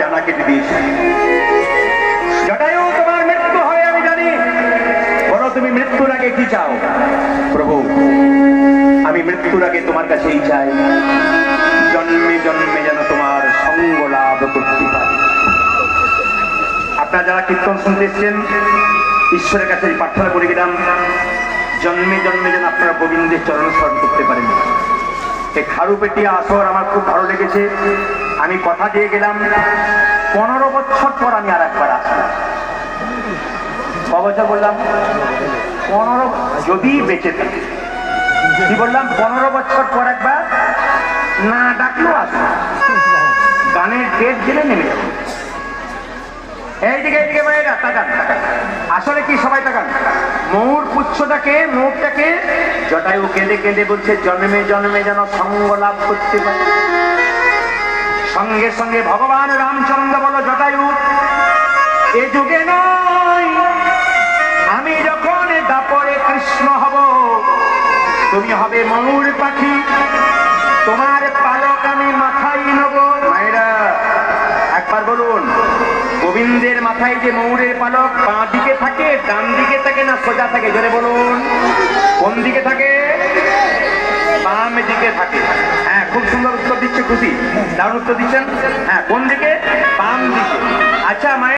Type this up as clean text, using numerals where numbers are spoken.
জানা কেটে দিয়েছি। জটায়ু, তোমার মৃত্যু হয় আমি জানি, বলো তুমি মৃত্যুর আগে কি চাও? প্রভু, আমি মৃত্যুর আগে তোমার কাছেই চাই, জন্মে জন্মে যেন তোমার সঙ্গ লাভ করতে পারি। আপনারা যারা কীর্তন শুনতে এসছেন, ঈশ্বরের কাছে প্রার্থনা করে গেলাম, জন্মে জন্মে যেন আপনারা গোবিন্দের চরণ স্মরণ করতে পারেন। এই খারুপেটিয়া আসর আমার খুব ভালো লেগেছে। আমি কথা দিয়ে গেলাম 15 বছর পর আমি আর একবার আসবো। ক বছর বললাম? 15, যদি বেঁচে থাকে। কি বললাম? 15 বছর পর একবার, না ডাকলেও আসবো। গানের ডেট জেনে নেমে যাবো। এইদিকে এইদিকে ভাইরা তাকান তাকান, আসলে কি সবাই তাকান, ময়ূর পুচ্ছটাকে, মুখটাকে জটায়ু কেঁদে কেঁদে বলছে জন্মে জন্মে যেন সঙ্গ লাভ করতে পারে। সঙ্গে সঙ্গে ভগবান রামচন্দ্র বলো, জটায়ু এ যুগে নয়, আমি যখন দাপরে কৃষ্ণ হব, তুমি হবে ময়ূর পাখি, তোমার পালক আমি মাথায় নেব। মায়েরা একবার বলুন, গোবিন্দের মাথায় যে ময়ূরের পালক বাঁ দিকে থাকে, ডান দিকে থাকে, না সোজা থাকে? জোরে বলুন, কোন দিকে থাকে? বাম দিকে থাকে। হ্যাঁ, খুব সুন্দর উত্তর দিচ্ছে, খুশি, দারুণ উত্তর দিচ্ছেন। হ্যাঁ, কোন দিকে? বাম দিকে। আচ্ছা মায়ের